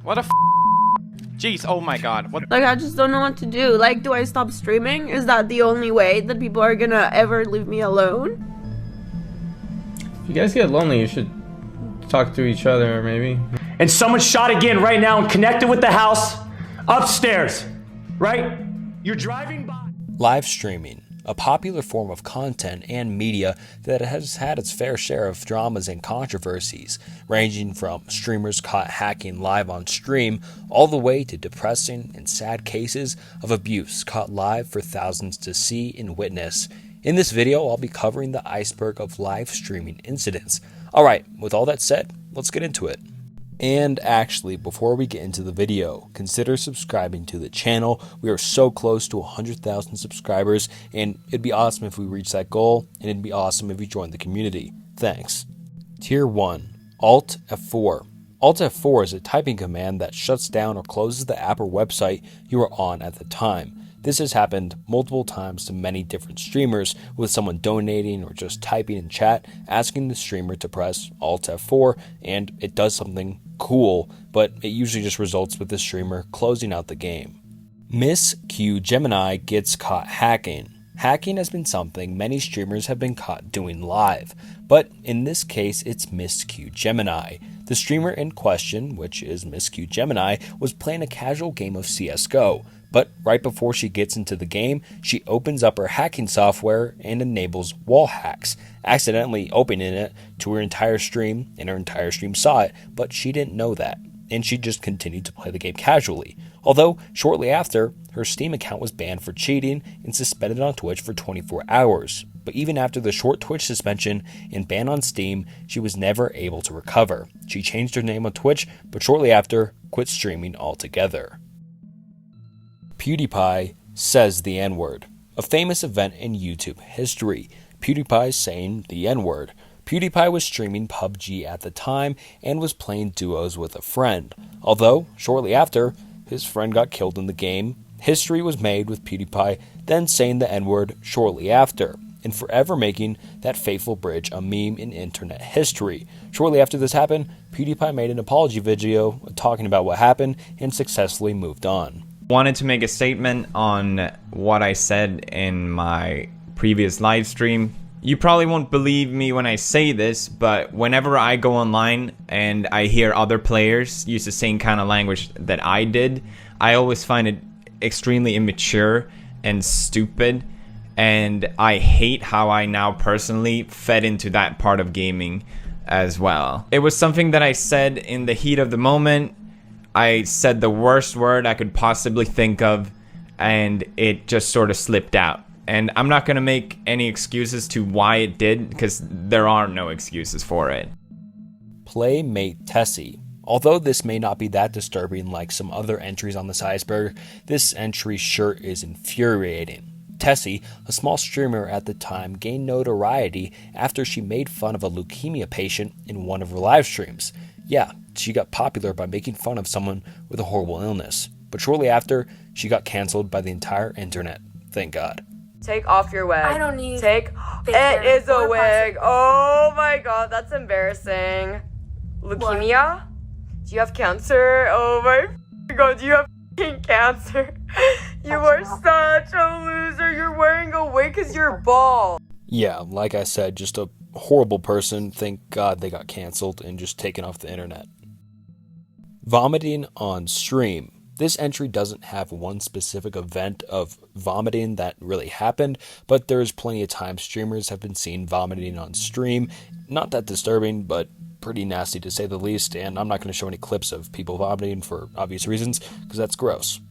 What a jeez, oh my god. What? Like, I just don't know what to do. Like, do I stop streaming? Is that the only way that people are gonna ever leave me alone? If you guys get lonely, you should talk to each other, maybe. And someone shot again right now and connected with the house upstairs, right? You're driving by. Live streaming, a popular form of content and media that has had its fair share of dramas and controversies, ranging from streamers caught hacking live on stream all the way to depressing and sad cases of abuse caught live for thousands to see and witness. In this video, I'll be covering the iceberg of live streaming incidents. Alright, with all that said, let's get into it. And actually, before we get into the video, consider subscribing to the channel. We are so close to 100,000 subscribers, and it'd be awesome if we reach that goal, and it'd be awesome if you join the community. Thanks. Tier 1. Alt F4. Alt F4 is a typing command that shuts down or closes the app or website you are on at the time. This has happened multiple times to many different streamers, with someone donating or just typing in chat, asking the streamer to press Alt F4, and it does something cool, but it usually just results with the streamer closing out the game. Miss Q Gemini gets caught hacking. Hacking has been something many streamers have been caught doing live, but in this case it's Miss Q Gemini. The streamer in question, which is Miss Q Gemini, was playing a casual game of CSGO, but right before she gets into the game, she opens up her hacking software and enables wall hacks, accidentally opening it to her entire stream, and her entire stream saw it, but she didn't know that, and she just continued to play the game casually. Although, shortly after, her Steam account was banned for cheating and suspended on Twitch for 24 hours. But even after the short Twitch suspension and ban on Steam, she was never able to recover. She changed her name on Twitch, but shortly after, quit streaming altogether. PewDiePie says the N-word. A famous event in YouTube history. PewDiePie saying the N-word. PewDiePie was streaming PUBG at the time and was playing duos with a friend. Although, shortly after, his friend got killed in the game, history was made with PewDiePie then saying the N-word shortly after, and forever making that fateful bridge a meme in internet history. Shortly after this happened, PewDiePie made an apology video talking about what happened and successfully moved on. Wanted to make a statement on what I said in my previous live stream. You probably won't believe me when I say this, but whenever I go online and I hear other players use the same kind of language that I did, I always find it extremely immature and stupid, and I hate how I now personally fed into that part of gaming as well. It was something that I said in the heat of the moment. I said the worst word I could possibly think of, and it just sort of slipped out. And I'm not going to make any excuses to why it did, because there are no excuses for it. Playmate Tessy. Although this may not be that disturbing like some other entries on this iceberg, this entry sure is infuriating. Tessy, a small streamer at the time, gained notoriety after she made fun of a leukemia patient in one of her live streams. Yeah, she got popular by making fun of someone with a horrible illness. But shortly after, she got canceled by the entire internet. Thank God. Take off your wig. I don't need It is a wig. Oh my god, that's embarrassing. Leukemia? What? Do you have cancer? Oh my god, do you have cancer? You are such a loser. You're wearing a wig because you're bald. Yeah, like I said, just a horrible person. Thank God they got canceled and just taken off the internet. Vomiting on stream. This entry doesn't have one specific event of vomiting that really happened, but there's plenty of times streamers have been seen vomiting on stream. Not that disturbing, but pretty nasty to say the least, and I'm not going to show any clips of people vomiting for obvious reasons, because that's gross.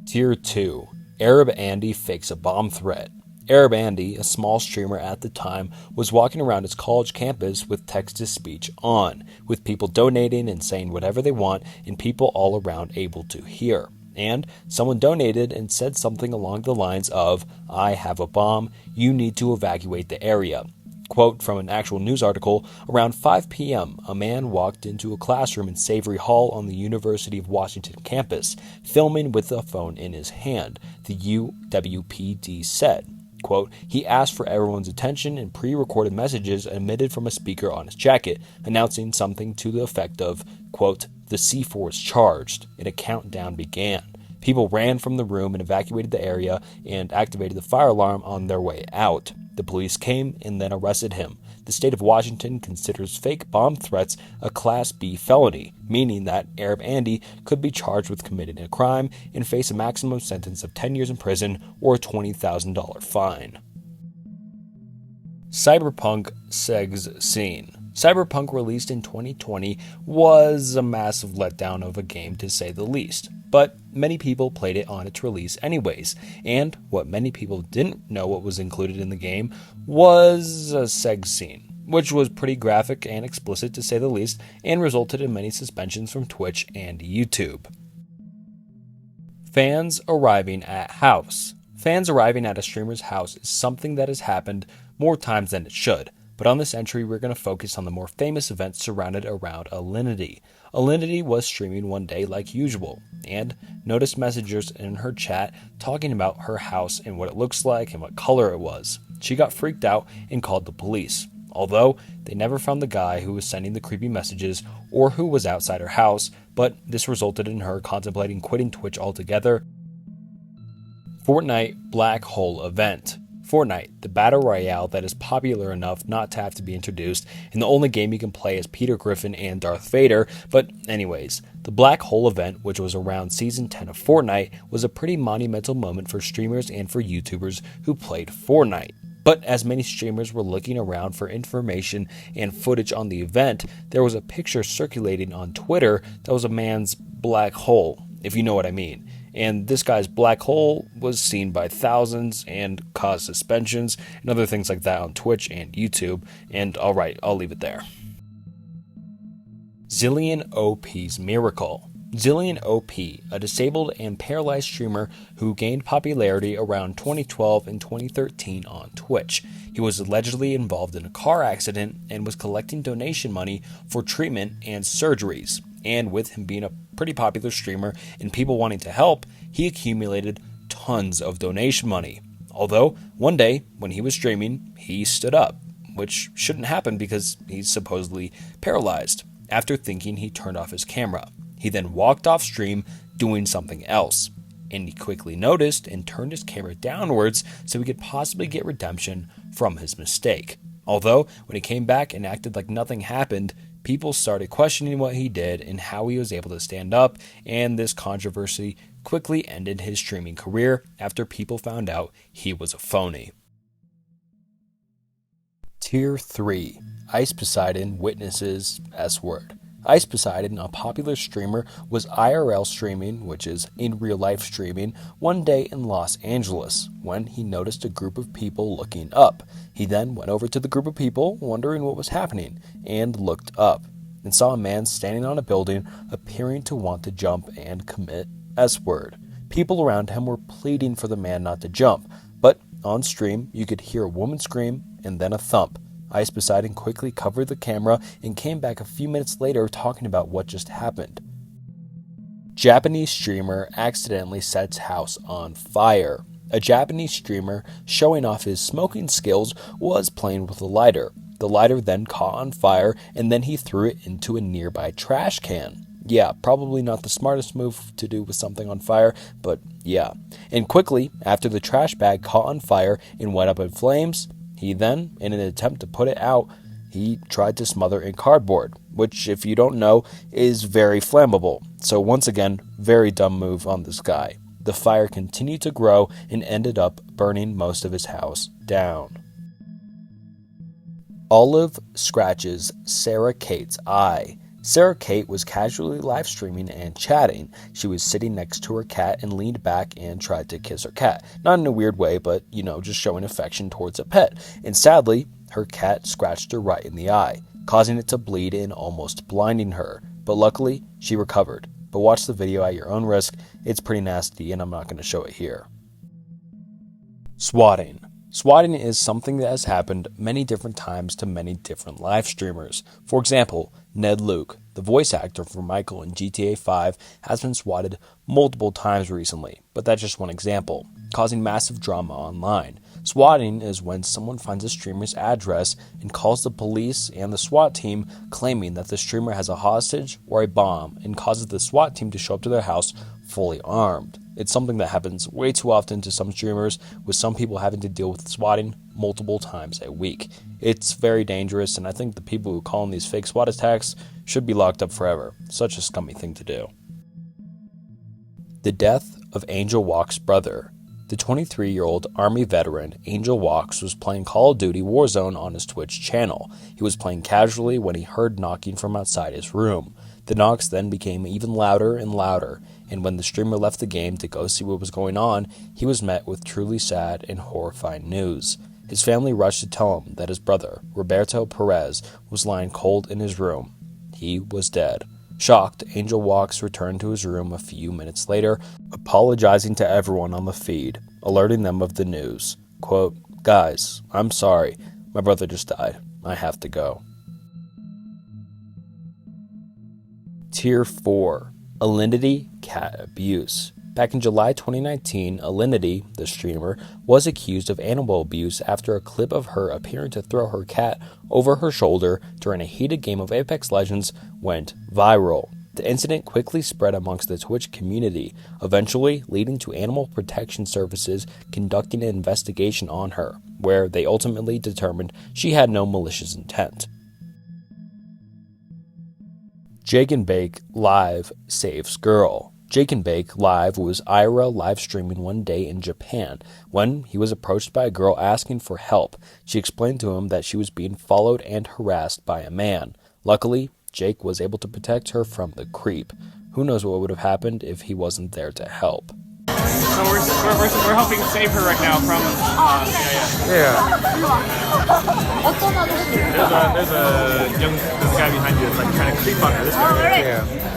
Tier 2. Arab Andy fakes a bomb threat. Arab Andy, a small streamer at the time, was walking around his college campus with text-to-speech on, with people donating and saying whatever they want and people all around able to hear. And someone donated and said something along the lines of, "I have a bomb, you need to evacuate the area." Quote from an actual news article, around 5 p.m., a man walked into a classroom in Savory Hall on the University of Washington campus, filming with a phone in his hand, the UWPD said. Quote, he asked for everyone's attention in pre-recorded messages emitted from a speaker on his jacket, announcing something to the effect of, quote, the C4 is charged, and a countdown began. People ran from the room and evacuated the area and activated the fire alarm on their way out. The police came and then arrested him. The state of Washington considers fake bomb threats a Class B felony, meaning that Arab Andy could be charged with committing a crime and face a maximum sentence of 10 years in prison or a $20,000 fine. Cyberpunk Segs Scene. Cyberpunk, released in 2020, was a massive letdown of a game to say the least, but many people played it on its release anyways, and what many people didn't know what was included in the game was a sex scene, which was pretty graphic and explicit to say the least, and resulted in many suspensions from Twitch and YouTube. Fans arriving at house. Fans arriving at a streamer's house is something that has happened more times than it should. But on this entry, we're going to focus on the more famous events surrounded around Alinity. Alinity was streaming one day like usual, and noticed messengers in her chat talking about her house and what it looks like and what color it was. She got freaked out and called the police, although they never found the guy who was sending the creepy messages or who was outside her house, but this resulted in her contemplating quitting Twitch altogether. Fortnite Black Hole Event. Fortnite, the battle royale that is popular enough not to have to be introduced, and the only game you can play as Peter Griffin and Darth Vader. But anyways, the Black Hole event, which was around Season 10 of Fortnite, was a pretty monumental moment for streamers and for YouTubers who played Fortnite. But as many streamers were looking around for information and footage on the event, there was a picture circulating on Twitter that was a man's black hole, if you know what I mean. And this guy's black hole was seen by thousands and caused suspensions and other things like that on Twitch and YouTube. And alright, I'll leave it there. Zillian OP's Miracle. Zillian OP, a disabled and paralyzed streamer who gained popularity around 2012 and 2013 on Twitch. He was allegedly involved in a car accident and was collecting donation money for treatment and surgeries. And with him being a pretty popular streamer and people wanting to help, he accumulated tons of donation money. Although, one day, when he was streaming, he stood up, which shouldn't happen because he's supposedly paralyzed. After thinking, he turned off his camera. He then walked off stream doing something else. And he quickly noticed and turned his camera downwards so he could possibly get redemption from his mistake. Although, when he came back and acted like nothing happened, people started questioning what he did and how he was able to stand up, and this controversy quickly ended his streaming career after people found out he was a phony. Tier 3. Poseidon Witnesses S-word. Poseidon, a popular streamer, was IRL streaming, which is in real life streaming, one day in Los Angeles when he noticed a group of people looking up. He then went over to the group of people, wondering what was happening, and looked up and saw a man standing on a building appearing to want to jump and commit S-word. People around him were pleading for the man not to jump, but on stream you could hear a woman scream and then a thump. Poseidon quickly covered the camera and came back a few minutes later talking about what just happened. Japanese streamer accidentally sets house on fire. A Japanese streamer showing off his smoking skills was playing with a lighter. The lighter then caught on fire and then he threw it into a nearby trash can. Yeah, probably not the smartest move to do with something on fire, but yeah. And quickly, after the trash bag caught on fire and went up in flames, he then, in an attempt to put it out, he tried to smother in cardboard, which, if you don't know, is very flammable. So once again, very dumb move on this guy. The fire continued to grow and ended up burning most of his house down. Olive scratches Sarah Kate's eye. Sarah Kate was casually live streaming and chatting. She was sitting next to her cat and leaned back and tried to kiss her cat. Not in a weird way, but, just showing affection towards a pet. And sadly, her cat scratched her right in the eye, causing it to bleed and almost blinding her. But luckily, she recovered. But watch the video at your own risk. It's pretty nasty and I'm not going to show it here. Swatting. Swatting is something that has happened many different times to many different live streamers. For example, Ned Luke, the voice actor for Michael in GTA 5, has been swatted multiple times recently, but that's just one example, causing massive drama online. Swatting is when someone finds a streamer's address and calls the police and the SWAT team, claiming that the streamer has a hostage or a bomb, and causes the SWAT team to show up to their house fully armed. It's something that happens way too often to some streamers, with some people having to deal with swatting multiple times a week. It's very dangerous, and I think the people who call in these fake SWAT attacks should be locked up forever. Such a scummy thing to do. The death of Angel Walk's brother. The 23-year-old Army veteran Angel Walks was playing Call of Duty Warzone on his Twitch channel. He was playing casually when he heard knocking from outside his room. The knocks then became even louder and louder, and when the streamer left the game to go see what was going on, he was met with truly sad and horrifying news. His family rushed to tell him that his brother, Roberto Perez, was lying cold in his room. He was dead. Shocked, Angel Walks returned to his room a few minutes later, apologizing to everyone on the feed, alerting them of the news. Quote, "Guys, I'm sorry. My brother just died. I have to go." Tier 4. Alinity Cat Abuse. Back in July 2019, Alinity, the streamer, was accused of animal abuse after a clip of her appearing to throw her cat over her shoulder during a heated game of Apex Legends went viral. The incident quickly spread amongst the Twitch community, eventually leading to Animal Protection Services conducting an investigation on her, where they ultimately determined she had no malicious intent. Jake and Bake Live Saves Girl. Jake and Bake Live was IRL live streaming one day in Japan when he was approached by a girl asking for help. She explained to him that she was being followed and harassed by a man. Luckily, Jake was able to protect her from the creep. Who knows what would have happened if he wasn't there to help. So we're helping save her right now from. There's a guy behind you that's like trying to creep on her. This guy.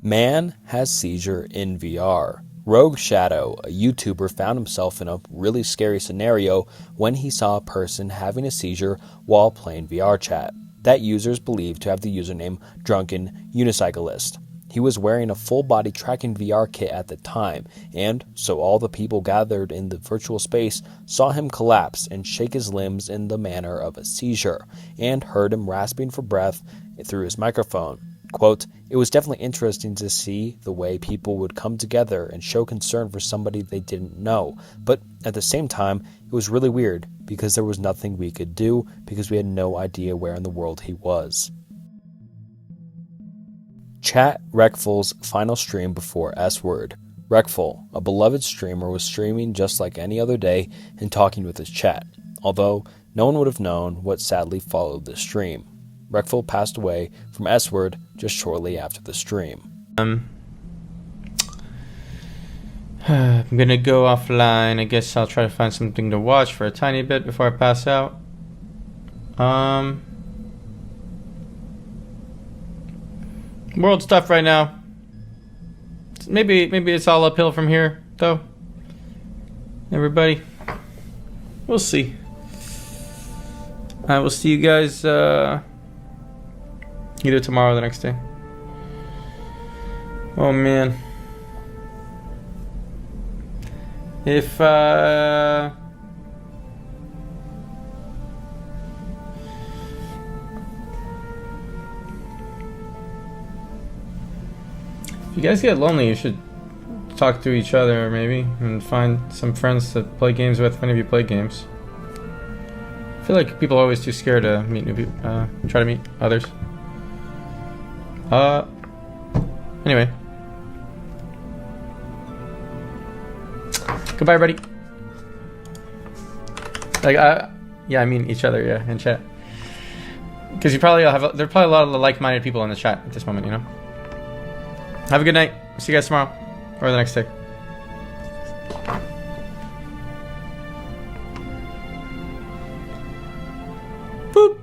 Man has seizure in VR. Rogue Shadow, a YouTuber, found himself in a really scary scenario when he saw a person having a seizure while playing VR chat. That user is believed to have the username Drunken Unicyclist. He was wearing a full-body tracking VR kit at the time, and so all the people gathered in the virtual space saw him collapse and shake his limbs in the manner of a seizure, and heard him rasping for breath through his microphone. Quote, "It was definitely interesting to see the way people would come together and show concern for somebody they didn't know, but at the same time, it was really weird because there was nothing we could do because we had no idea where in the world he was." Chat reckfuls final stream before S-word. Reckful, a beloved streamer, was streaming just like any other day and talking with his chat, although no one would have known what sadly followed the stream. Reckful passed away from S-word just shortly after the stream. I'm gonna go offline. I guess I'll try to find something to watch for a tiny bit before I pass out. World stuff right now. Maybe it's all uphill from here, though. Everybody, we'll see. I will see you guys either tomorrow or the next day. Oh man. If you guys get lonely, you should talk to each other maybe and find some friends to play games with if any of you play games. I feel like people are always too scared to meet new people, try to meet others. Anyway. Goodbye, everybody. Like, yeah, I mean each other, yeah, in chat. Because you probably have, there are probably a lot of like-minded people in the chat at this moment, you know? Have a good night. See you guys tomorrow or the next day. Boop.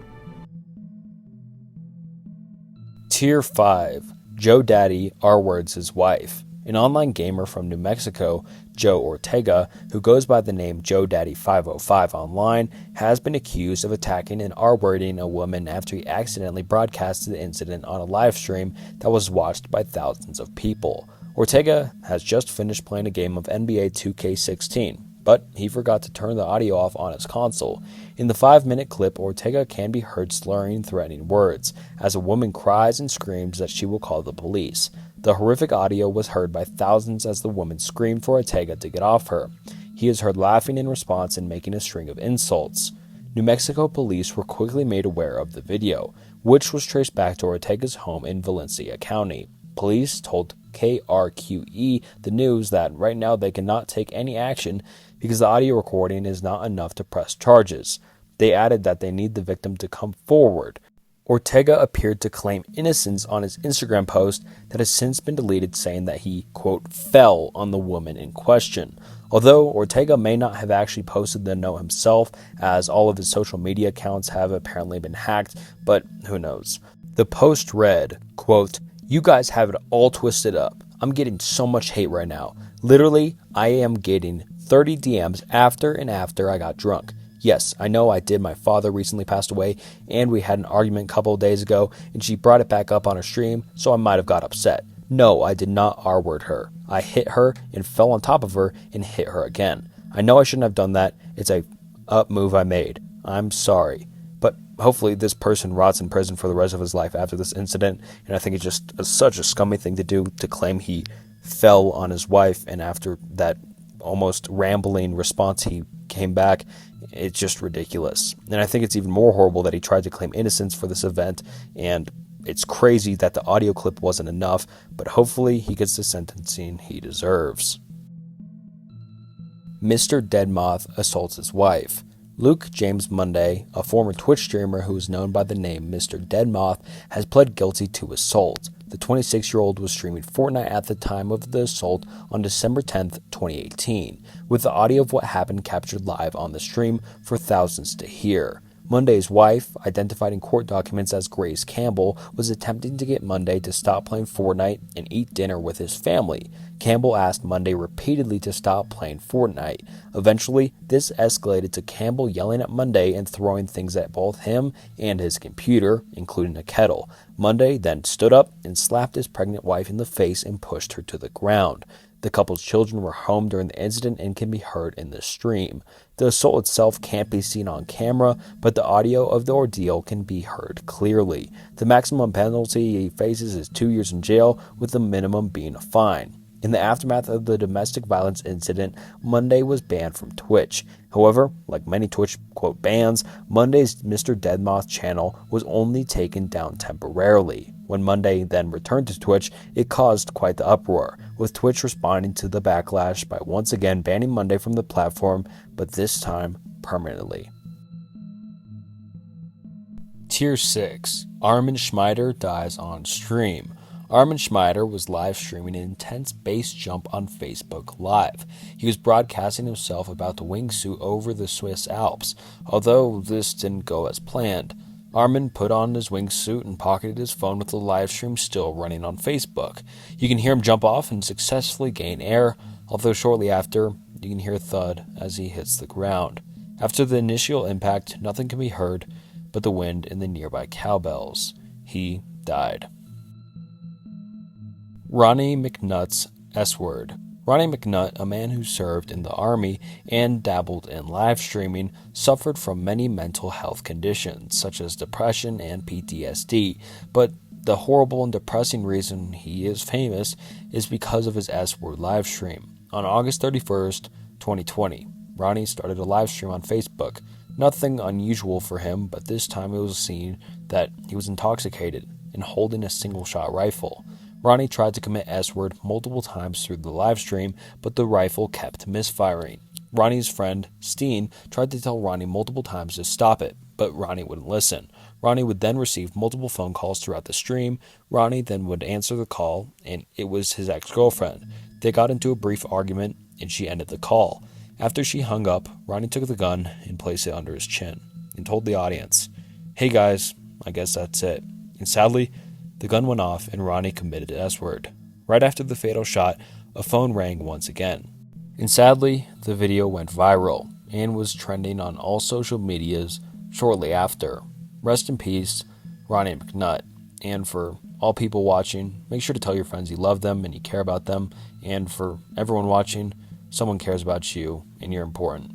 Tier 5. Joe Daddy R-words his wife. An online gamer from New Mexico, Joe Ortega, who goes by the name Joe Daddy 505 online, has been accused of attacking and R-wording a woman after he accidentally broadcasted the incident on a live stream that was watched by thousands of people. Ortega has just finished playing a game of NBA 2K16, but he forgot to turn the audio off on his console. In the 5-minute clip, Ortega can be heard slurring and threatening words, as a woman cries and screams that she will call the police. The horrific audio was heard by thousands as the woman screamed for Ortega to get off her. He is heard laughing in response and making a string of insults. New Mexico police were quickly made aware of the video, which was traced back to Ortega's home in Valencia County. Police told KRQE the news that right now they cannot take any action because the audio recording is not enough to press charges. They added that they need the victim to come forward. Ortega appeared to claim innocence on his Instagram post that has since been deleted, saying that he, quote, fell on the woman in question. Although Ortega may not have actually posted the note himself, as all of his social media accounts have apparently been hacked, but who knows. The post read, quote, "You guys have it all twisted up. I'm getting so much hate right now. Literally, I am getting 30 DMs after and after I got drunk. Yes, I know I did. My father recently passed away, and we had an argument a couple of days ago, and she brought it back up on her stream, so I might have got upset. No, I did not R-word her. I hit her and fell on top of her and hit her again. I know I shouldn't have done that. It's a up move I made. I'm sorry. But hopefully this person rots in prison for the rest of his life after this incident, and I think it's just such a scummy thing to do, to claim he fell on his wife, and after that almost rambling response he came back. It's just ridiculous. And I think it's even more horrible that he tried to claim innocence for this event, and it's crazy that the audio clip wasn't enough, but hopefully he gets the sentencing he deserves. Mr. Deadmoth assaults his wife. Luke James Monday, a former Twitch streamer who is known by the name Mr. Deadmoth, has pled guilty to assault. The 26-year-old was streaming Fortnite at the time of the assault on December 10th, 2018, with the audio of what happened captured live on the stream for thousands to hear. Monday's wife, identified in court documents as Grace Campbell, was attempting to get Monday to stop playing Fortnite and eat dinner with his family. Campbell asked Monday repeatedly to stop playing Fortnite. Eventually, this escalated to Campbell yelling at Monday and throwing things at both him and his computer, including a kettle. Monday then stood up and slapped his pregnant wife in the face and pushed her to the ground. The couple's children were home during the incident and can be heard in the stream. The assault itself can't be seen on camera, but the audio of the ordeal can be heard clearly. The maximum penalty he faces is 2 years in jail, with the minimum being a fine. In the aftermath of the domestic violence incident, Monday was banned from Twitch. However, like many Twitch, quote, bans, Monday's Mr. Deadmoth channel was only taken down temporarily. When Monday then returned to Twitch, it caused quite the uproar, with Twitch responding to the backlash by once again banning Monday from the platform, but this time permanently. Tier 6. Armen Schmeider dies on stream. Armen Schmeider was live streaming an intense base jump on Facebook Live. He was broadcasting himself about the wingsuit over the Swiss Alps, although this didn't go as planned. Armen put on his wingsuit and pocketed his phone with the live stream still running on Facebook. You can hear him jump off and successfully gain air, although shortly after, you can hear a thud as he hits the ground. After the initial impact, nothing can be heard but the wind and the nearby cowbells. He died. Ronnie McNutt's S-word. Ronnie McNutt, a man who served in the army and dabbled in live streaming, suffered from many mental health conditions, such as depression and PTSD, but the horrible and depressing reason he is famous is because of his S-word live stream. On August 31st, 2020, Ronnie started a live stream on Facebook. Nothing unusual for him, but this time it was seen that he was intoxicated and holding a single-shot rifle. Ronnie tried to commit S-word multiple times through the live stream, but the rifle kept misfiring. Ronnie's friend, Steen, tried to tell Ronnie multiple times to stop it, but Ronnie wouldn't listen. Ronnie would then receive multiple phone calls throughout the stream. Ronnie then would answer the call, and it was his ex-girlfriend. They got into a brief argument, and she ended the call. After she hung up, Ronnie took the gun and placed it under his chin, and told the audience, "Hey guys, I guess that's it." And sadly, the gun went off and Ronnie committed the S-word. Right after the fatal shot, a phone rang once again. And sadly, the video went viral and was trending on all social medias shortly after. Rest in peace, Ronnie McNutt. And for all people watching, make sure to tell your friends you love them and you care about them. And for everyone watching, someone cares about you and you're important.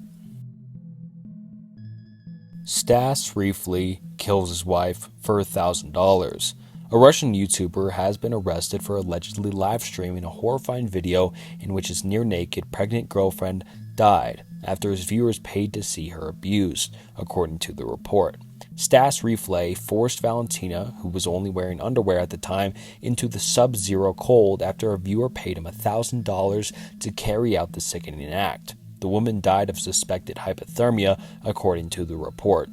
Stas Refl kills his wife for $1,000. A Russian YouTuber has been arrested for allegedly live streaming a horrifying video in which his near-naked pregnant girlfriend died after his viewers paid to see her abused, according to the report. Stas Refl forced Valentina, who was only wearing underwear at the time, into the sub-zero cold after a viewer paid him $1,000 to carry out the sickening act. The woman died of suspected hypothermia, according to the report.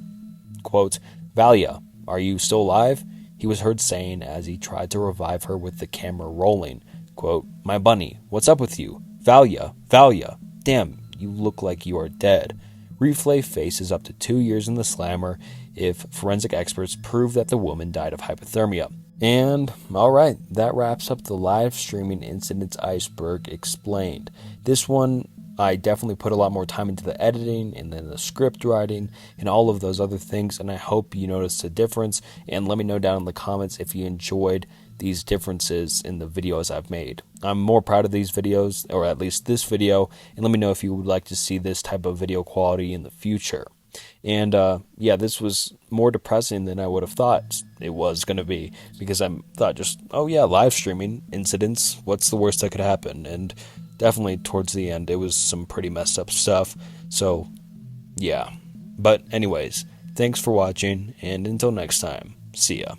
Quote, "Valia, are you still alive?" he was heard saying as he tried to revive her with the camera rolling. Quote, "My bunny, what's up with you? Valia, Valia, damn, you look like you are dead." Refl faces up to 2 years in the slammer if forensic experts prove that the woman died of hypothermia. And, alright, that wraps up the live streaming incidents Iceberg explained. This one, I definitely put a lot more time into the editing and then the script writing and all of those other things, and I hope you noticed a difference, and let me know down in the comments if you enjoyed these differences in the videos I've made. I'm more proud of these videos, or at least this video, and let me know if you would like to see this type of video quality in the future. And yeah, this was more depressing than I would have thought it was going to be, because I thought just, oh yeah, live streaming incidents, what's the worst that could happen? And definitely towards the end, it was some pretty messed up stuff. So, yeah. But anyways, thanks for watching, and until next time, see ya.